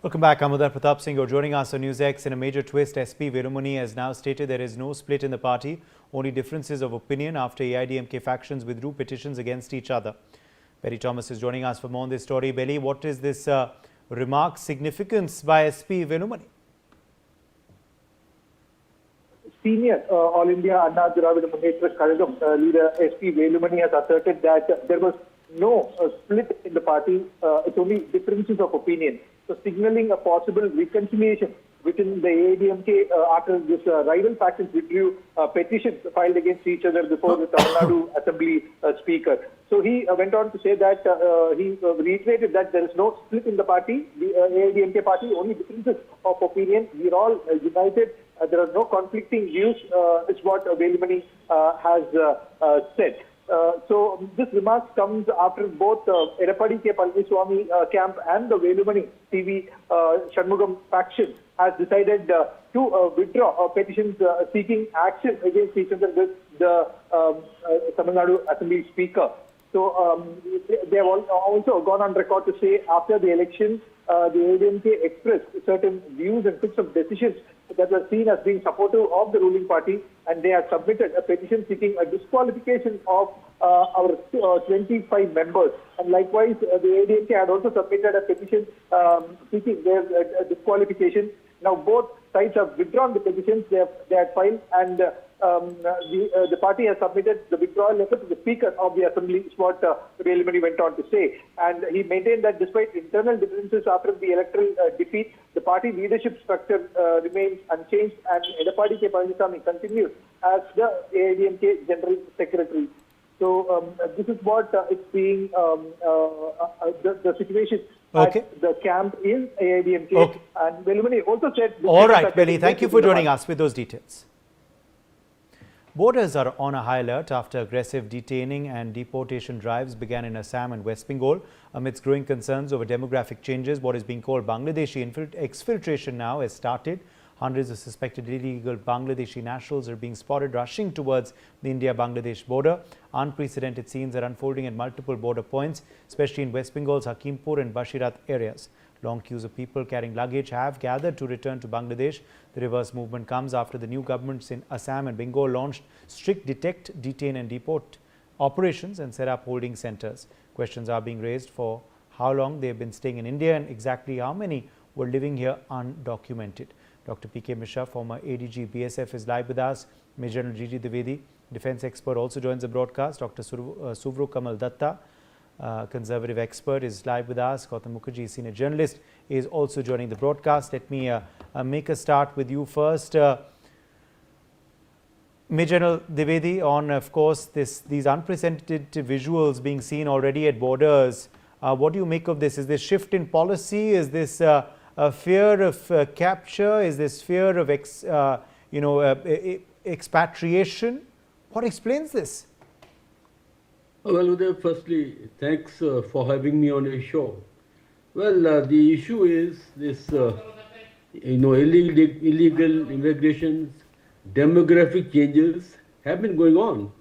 Welcome back. Amudar Pratap Singh, you're joining us on Newsx. In a major twist, SP Velumani has now stated there is no split in the party, only differences of opinion after AIDMK factions withdrew petitions against each other. Belly Thomas is joining us for more on this story. Belly, what is this remark significance by SP Velumani? Senior All India Anna Dravidam Munnetra Kazhagam leader SP Velumani has asserted that there was no split in the party, it's only differences of opinion. So signaling a possible reconciliation within the AIDMK after this rival factions withdrew petitions filed against each other before the Tamil Nadu Assembly Speaker. So he went on to say that he reiterated that there is no split in the party, the AIDMK party, only differences of opinion. We are all united. There are no conflicting views, is what Velumani has said. So this remark comes after both Edappadi K. Palaniswamy camp and the Velumani TV Shanmugam faction has decided to withdraw petitions seeking action against each other with the Tamil Nadu Assembly Speaker. So they have also gone on record to say after the election, the AIDMK expressed certain views and took some decisions that were seen as being supportive of the ruling party, and they have submitted a petition seeking a disqualification of our 25 members. And likewise, the AIDMK had also submitted a petition seeking their disqualification. Now both sides have withdrawn the petitions they had filed, and the party has submitted the withdrawal letter to the Speaker of the Assembly, is what Velumani went on to say. And he maintained that despite internal differences after the electoral defeat, the party leadership structure remains unchanged, and Edappadi K. Palaniswamy continues as the AIDMK General Secretary. So this is what it's being the situation. Okay. At the camp in AIDMK. Okay. And Velumani also said... All right, Belly, thank you for joining us with those details. Borders are on a high alert after aggressive detaining and deportation drives began in Assam and West Bengal amidst growing concerns over demographic changes. What is being called Bangladeshi exfiltration now has started. Hundreds of suspected illegal Bangladeshi nationals are being spotted rushing towards the India-Bangladesh border. Unprecedented scenes are unfolding at multiple border points, especially in West Bengal's Hakimpur and Bashirat areas. Long queues of people carrying luggage have gathered to return to Bangladesh. The reverse movement comes after the new governments in Assam and Bengal launched strict detect, detain and deport operations and set up holding centers. Questions are being raised for how long they have been staying in India and exactly how many were living here undocumented. Dr. P.K. Mishra, former ADG BSF, is live with us. Major General G.G. Dwivedi, defense expert, also joins the broadcast. Dr. Suvro Kamal Datta, conservative expert, is live with us. Gautam Mukherjee, senior journalist, is also joining the broadcast. Let me make a start with you first. Major General Dwivedi, on, of course, these unprecedented visuals being seen already at borders. What do you make of this? Is this shift in policy? Is this a fear of capture? Is this fear of expatriation? What explains this? Well, Uday, firstly, thanks for having me on your show. Well, the issue is this, illegal immigrations, demographic changes have been going on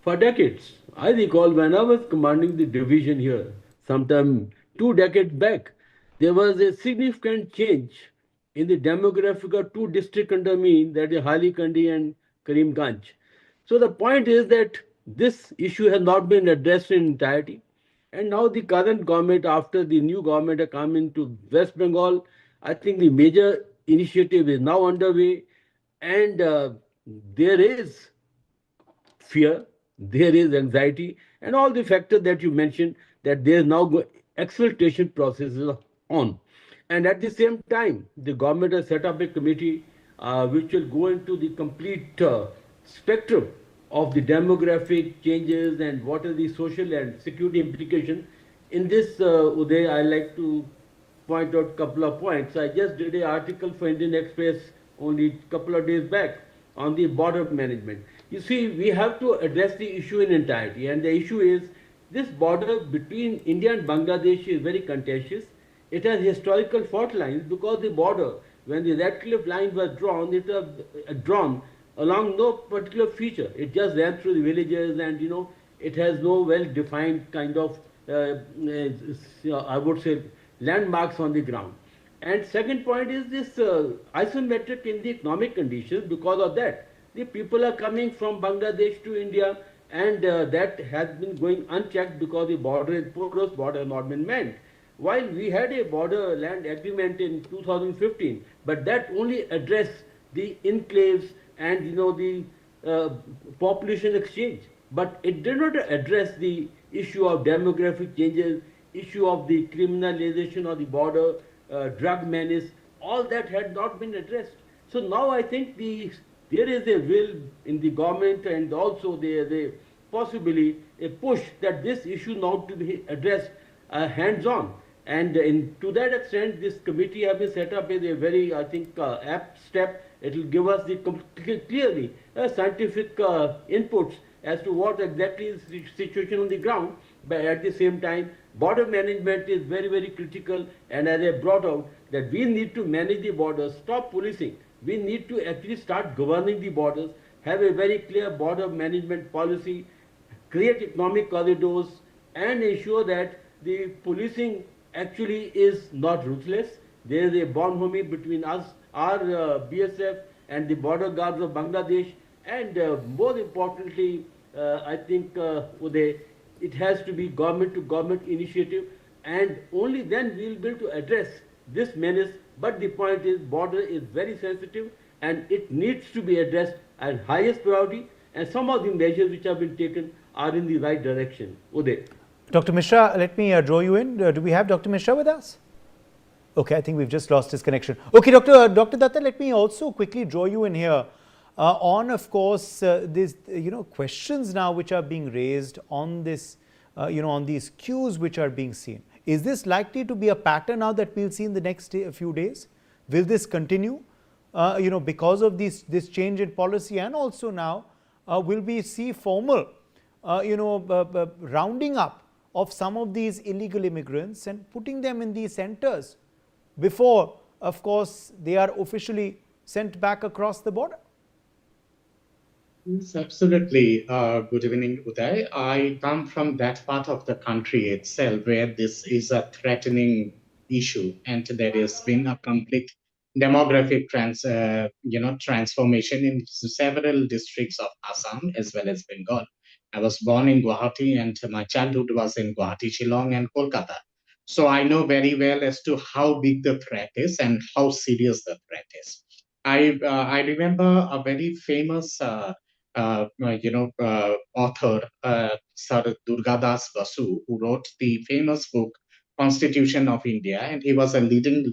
for decades. I recall when I was commanding the division here, sometime 2 decades back, there was a significant change in the demographic of 2 districts under me, that is Halikandi and Karimganj. So the point is that this issue has not been addressed in entirety. And now the current government, after the new government has come into West Bengal, I think the major initiative is now underway. And there is fear, there is anxiety, and all the factors that you mentioned, that there is now exfiltration processes on. And at the same time, the government has set up a committee which will go into the complete spectrum of the demographic changes and what are the social and security implications. In this, Uday, I like to point out a couple of points. I just did an article for Indian Express only a couple of days back on the border management. You see, we have to address the issue in entirety, and the issue is this border between India and Bangladesh is very contentious. It has historical fault lines because the border, when the Red Cliff line was drawn, it was drawn along no particular feature. It just ran through the villages, and it has no well-defined kind of, I would say, landmarks on the ground. And second point is this isometric in the economic conditions. Because of that, the people are coming from Bangladesh to India, and that has been going unchecked because the border is porous, border has not been manned. While we had a border land agreement in 2015, but that only addressed the enclaves and the uh, population exchange, but it did not address the issue of demographic changes, issue of the criminalization of the border, drug menace. All that had not been addressed. So now I think there is a will in the government, and also there is a possibly a push that this issue now to be addressed hands-on. And to that extent, this committee has been set up as a very, I think, apt step. It will give us the clearly scientific inputs as to what exactly is the situation on the ground. But at the same time, border management is very, very critical. And as I brought out, that we need to manage the borders, stop policing. We need to actually start governing the borders, have a very clear border management policy, create economic corridors, and ensure that the policing actually is not ruthless. There is a bonhomie between us, our BSF, and the border guards of Bangladesh. And more importantly, I think, Uday, it has to be government to government initiative, and only then we will be able to address this menace. But the point is, border is very sensitive, and it needs to be addressed as highest priority, and some of the measures which have been taken are in the right direction. Uday. Dr. Mishra, let me draw you in. Do we have Dr. Mishra with us? Okay, I think we've just lost his connection. Okay, Dr. Datta, let me also quickly draw you in here on, of course, these questions now which are being raised on this, on these cues which are being seen. Is this likely to be a pattern now that we'll see in the next few days? Will this continue? Because of this change in policy, and also now will we see formal, rounding up of some of these illegal immigrants and putting them in these centers before, of course, they are officially sent back across the border? Yes, absolutely. Good evening, Uday. I come from that part of the country itself where this is a threatening issue, and there has been a complete demographic transformation in several districts of Assam as well as Bengal. I was born in Guwahati, and my childhood was in Guwahati, Shillong, and Kolkata. So I know very well as to how big the threat is and how serious the threat is. I remember a very famous author, Sir Durgadas Basu, who wrote the famous book Constitution of India, and he was a leading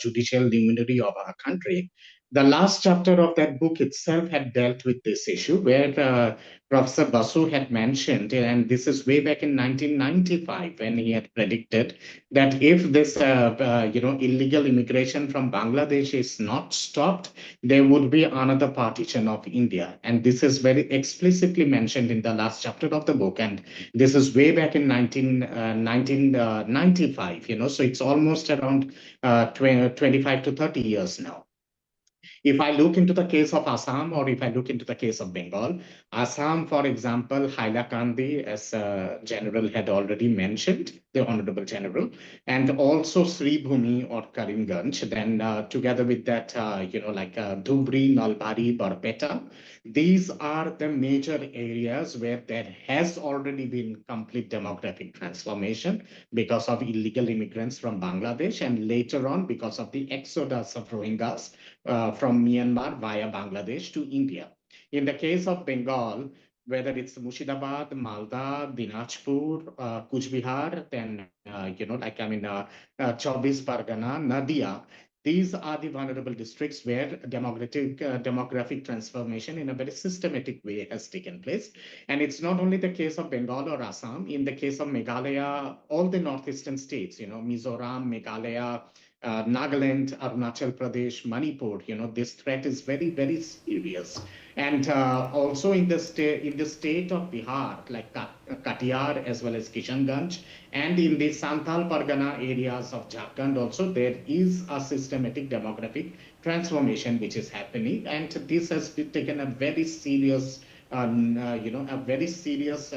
judicial luminary of our country. The last chapter of that book itself had dealt with this issue, where Professor Basu had mentioned, and this is way back in 1995, when he had predicted that if this, illegal immigration from Bangladesh is not stopped, there would be another partition of India. And this is very explicitly mentioned in the last chapter of the book. And this is way back in 1995, so it's almost around 25 to 30 years now. If I look into the case of Assam, or if I look into the case of Bengal, Assam, for example, Hailakandi, as General had already mentioned, the Honorable General, and also Sribhumi or Karimganj, then together with that, Dhubri, Nalbari, Barpeta, these are the major areas where there has already been complete demographic transformation because of illegal immigrants from Bangladesh, and later on because of the exodus of Rohingyas from Myanmar via Bangladesh to India. In the case of Bengal, whether it's Murshidabad, Malda, Dinajpur, Kuch Bihar, then, Chaubish Pargana, Nadia, these are the vulnerable districts where demographic transformation in a very systematic way has taken place. And it's not only the case of Bengal or Assam. In the case of Meghalaya, all the northeastern states, Mizoram, Meghalaya, Nagaland, Arunachal Pradesh, Manipur, this threat is very, very serious. And also in the state of Bihar, like Katiyar as well as Kishanganj, and in the Santhal Pargana areas of Jharkhand also, there is a systematic demographic transformation which is happening. And this has taken a very serious a very serious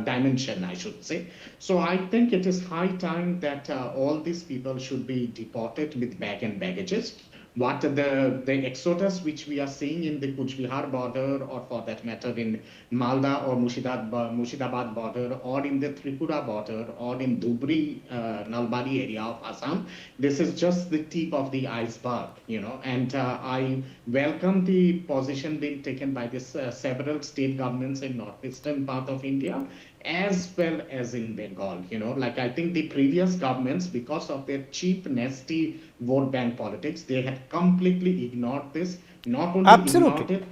dimension, I should say. So I think it is high time that all these people should be deported with bag and baggages. What the exodus which we are seeing in the Kuch Bihar border, or for that matter in Malda or Murshidabad border, or in the Tripura border, or in Dhubri, Nalbari area of Assam, this is just the tip of the iceberg, and I welcome the position being taken by this several state governments in northeastern part of India, as well as in Bengal. Like I think the previous governments, because of their cheap, nasty vote bank politics, they had completely ignored this. Not only Absolutely. ignored it,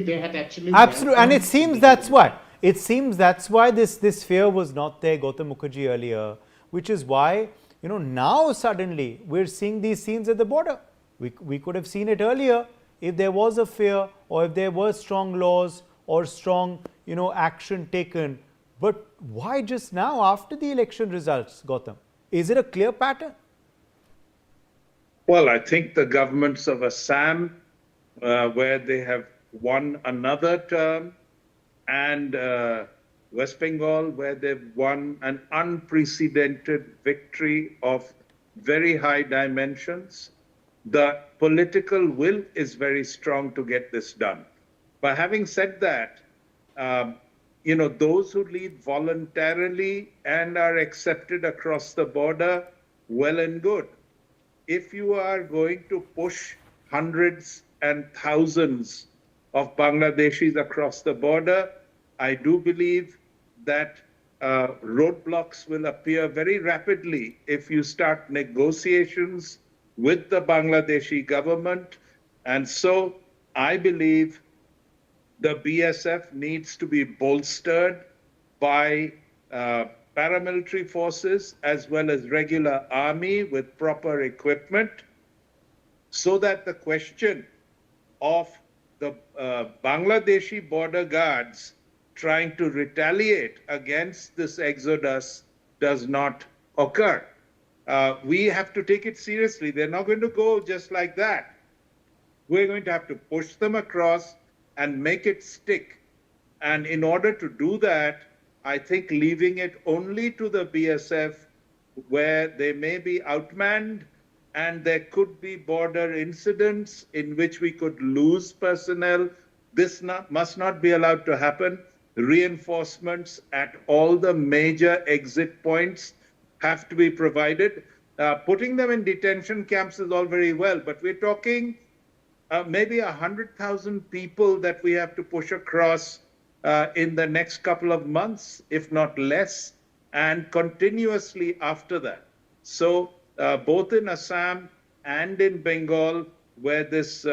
they had actually Absolutely, and it welcomed seems the that's why. It seems that's why this fear was not there, Gautam Mukherjee, earlier, which is why, now suddenly we're seeing these scenes at the border. We could have seen it earlier if there was a fear, or if there were strong laws or strong, action taken. But why just now, after the election results, Gautam? Is it a clear pattern? Well, I think the governments of Assam, where they have won another term, and West Bengal, where they've won an unprecedented victory of very high dimensions, the political will is very strong to get this done. But having said that, those who leave voluntarily and are accepted across the border, well and good. If you are going to push hundreds and thousands of Bangladeshis across the border, I do believe that roadblocks will appear very rapidly if you start negotiations with the Bangladeshi government. And so I believe the BSF needs to be bolstered by paramilitary forces as well as regular army with proper equipment, so that the question of the Bangladeshi border guards trying to retaliate against this exodus does not occur. We have to take it seriously. They're not going to go just like that. We're going to have to push them across and make it stick. And in order to do that, I think leaving it only to the BSF, where they may be outmanned and there could be border incidents in which we could lose personnel, this must not be allowed to happen. Reinforcements at all the major exit points have to be provided. Putting them in detention camps is all very well, but we're talking maybe 100,000 people that we have to push across in the next couple of months, if not less, and continuously after that. So both in Assam and in Bengal, where this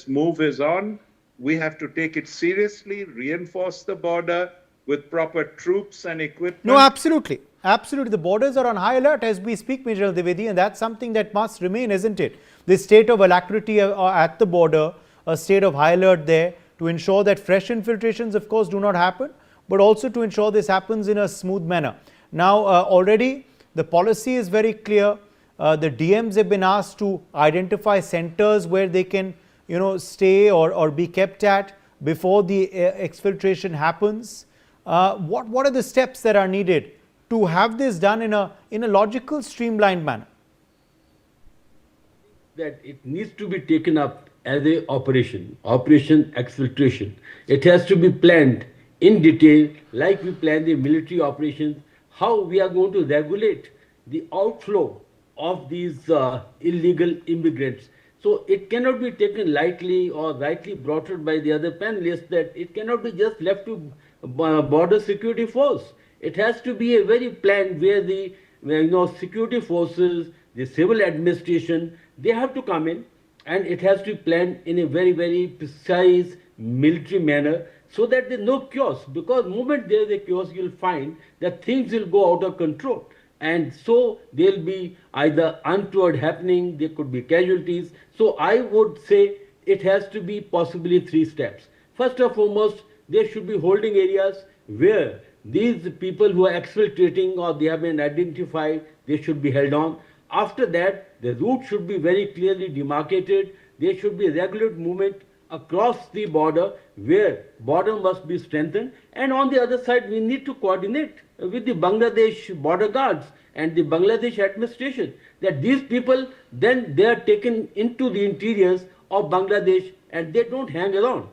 move is on, we have to take it seriously, reinforce the border with proper troops and equipment. No, absolutely. Absolutely. The borders are on high alert as we speak, Major Dwivedi, and that's something that must remain, isn't it? This state of alacrity at the border, a state of high alert there to ensure that fresh infiltrations, of course, do not happen, but also to ensure this happens in a smooth manner. Now, already the policy is very clear. The DMs have been asked to identify centers where they can, stay or be kept at before the exfiltration happens. What are the steps that are needed to have this done in a logical, streamlined manner? That it needs to be taken up as a operation exfiltration. It has to be planned in detail, like we plan the military operations, how we are going to regulate the outflow of these illegal immigrants. So it cannot be taken lightly or rightly brought out by the other panelists that it cannot be just left to border security force. It has to be a very planned where the security forces, the civil administration, they have to come in, and it has to be planned in a very, very precise military manner, so that there's no chaos. Because the moment there is a chaos, you'll find that things will go out of control. And so there'll be either untoward happening, there could be casualties. So I would say it has to be possibly 3 steps. First and foremost, there should be holding areas where these people who are exfiltrating or they have been identified, they should be held on. After that, the route should be very clearly demarcated. There should be regular movement across the border where border must be strengthened, and on the other side we need to coordinate with the Bangladesh border guards and the Bangladesh administration, that these people then they are taken into the interiors of Bangladesh and they don't hang around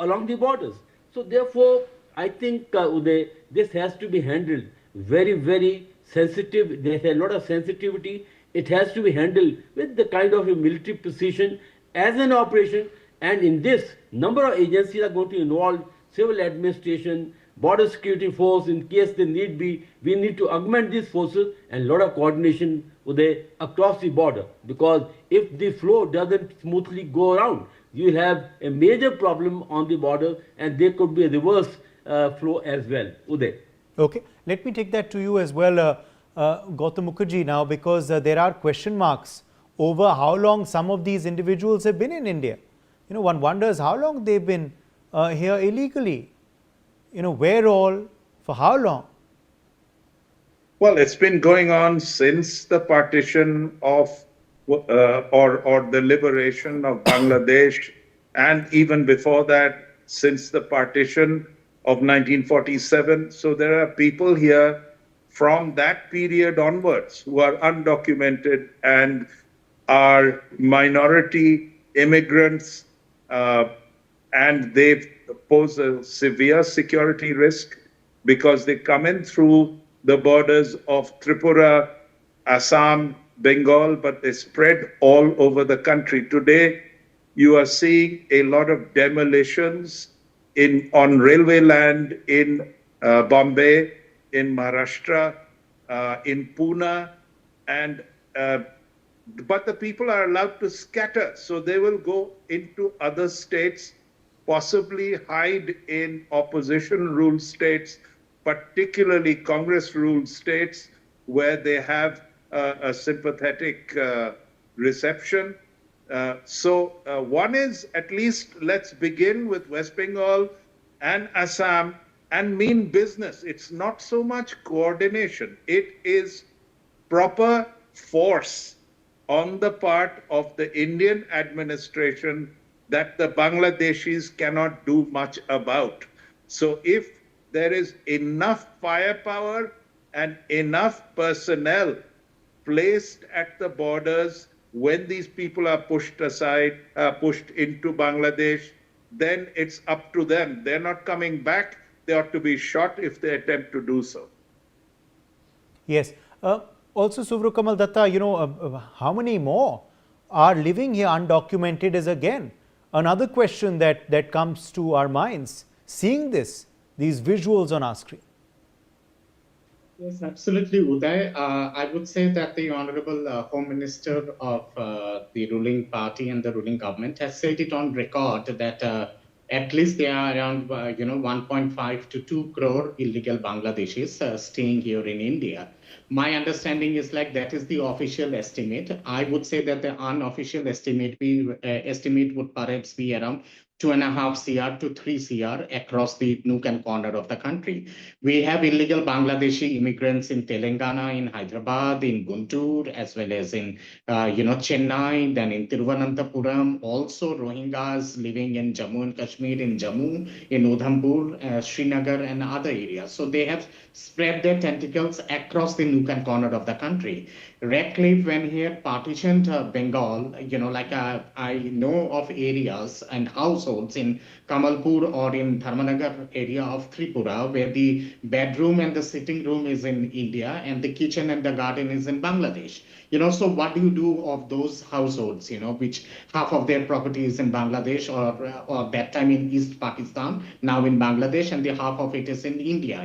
along the borders. So therefore, I think Uday, this has to be handled very, very sensitive. There's a lot of sensitivity. It has to be handled with the kind of a military precision as an operation. And in this, number of agencies are going to involve: civil administration, border security force. In case they need be, we need to augment these forces, and a lot of coordination Uday, across the border. Because if the flow doesn't smoothly go around, you will have a major problem on the border, and there could be a reverse flow as well. Uday. Okay, let me take that to you as well, Gautam Mukherjee, now, because there are question marks over how long some of these individuals have been in India. You know, one wonders how long they've been here illegally. You know, where all, for how long? Well, it's been going on since the partition of or the liberation of Bangladesh, and even before that, since the partition of 1947. So there are people here from that period onwards who are undocumented and are minority immigrants, and they pose a severe security risk because they come in through the borders of Tripura, Assam, Bengal, but they spread all over the country. Today, you are seeing a lot of demolitions on railway land in Bombay, in Maharashtra, in Pune, and but the people are allowed to scatter, so they will go into other states, possibly hide in opposition-ruled states, particularly Congress-ruled states, where they have a sympathetic reception. So one is, at least let's begin with West Bengal and Assam and mean business. It's not so much coordination. It is proper force on the part of the Indian administration that the Bangladeshis cannot do much about. So if there is enough firepower and enough personnel placed at the borders when these people are pushed aside, pushed into Bangladesh, then it's up to them. They're not coming back. They ought to be shot if they attempt to do so. Yes. Also, Subhra Kamal Datta, you know, how many more are living here undocumented is again another question that comes to our minds, seeing these visuals on our screen. Yes, absolutely, Uday. I would say that the Honorable Home Minister of the ruling party and the ruling government has said it on record that at least there are around 1.5 to 2 crore illegal Bangladeshis staying here in India. My understanding is like that is the official estimate. I would say that the unofficial estimate would perhaps be around 2.5 CR to 3 CR across the nook and corner of the country. We have illegal Bangladeshi immigrants in Telangana, in Hyderabad, in Guntur, as well as in Chennai, then in Tiruvananthapuram. Also Rohingyas living in Jammu and Kashmir, in Jammu, in Udhampur, Srinagar, and other areas. So they have spread their tentacles across the nook and corner of the country. Redcliffe, when he had partitioned Bengal, I know of areas and households in Kamalpur or in Dharmanagar area of Tripura, where the bedroom and the sitting room is in India and the kitchen and the garden is in Bangladesh. So what do you do of those households, which half of their property is in Bangladesh or that time in East Pakistan, now in Bangladesh, and the half of it is in India,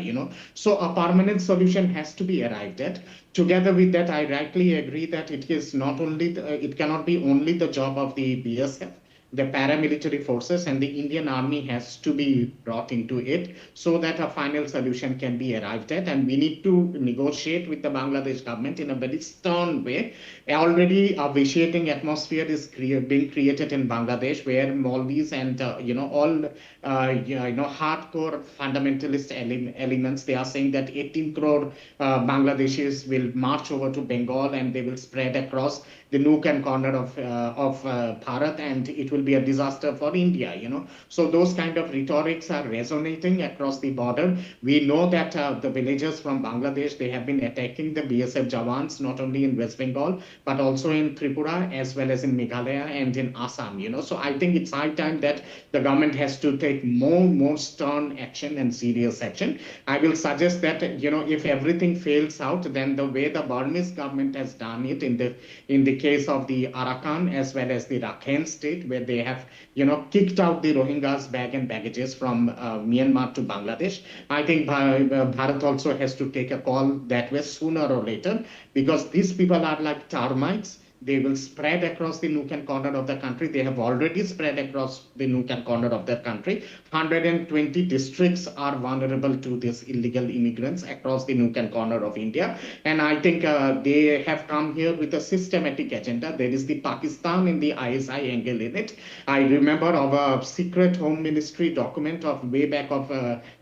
So a permanent solution has to be arrived at. Together with that, I rightly agree that it is not only, it cannot be only the job of the BSF. The paramilitary forces and the Indian army has to be brought into it so that a final solution can be arrived at. And we need to negotiate with the Bangladesh government in a very stern way. Already a vitiating atmosphere is being created in Bangladesh, where Maulvis and all hardcore fundamentalist elements, they are saying that 18 crore Bangladeshis will march over to Bengal and they will spread across the nook and corner of Bharat, and it will will be a disaster for India, you know. So those kind of rhetorics are resonating across the border. We know that the villagers from Bangladesh, they have been attacking the BSF Jawans, not only in West Bengal, but also in Tripura, as well as in Meghalaya and in Assam, you know. So I think it's high time that the government has to take more stern action and serious action. I will suggest that, you know, if everything fails out, then the way the Burmese government has done it in the case of the Arakan as well as the Rakhine state, where they have, you know, kicked out the Rohingyas bag and baggages from Myanmar to Bangladesh. I think Bharat also has to take a call that way sooner or later, because these people are like termites. They will spread across the nook and corner of the country. They have already spread across the nook and corner of the country. 120 districts are vulnerable to these illegal immigrants across the nook and corner of India. And I think they have come here with a systematic agenda. There is the Pakistan in the ISI angle in it. I remember of a secret Home Ministry document of way back of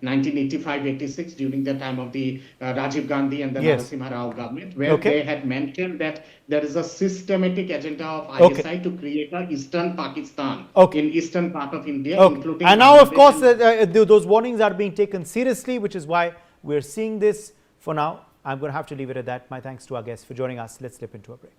1985-86 during the time of the Rajiv Gandhi and the Yes. Narasimha Rao government, where they had mentioned that there is a systematic agenda of ISI to create a eastern Pakistan in eastern part of India, including. And now, of course, those warnings are being taken seriously, which is why we're seeing this. For now, I'm going to have to leave it at that. My thanks to our guests for joining us. Let's slip into a break.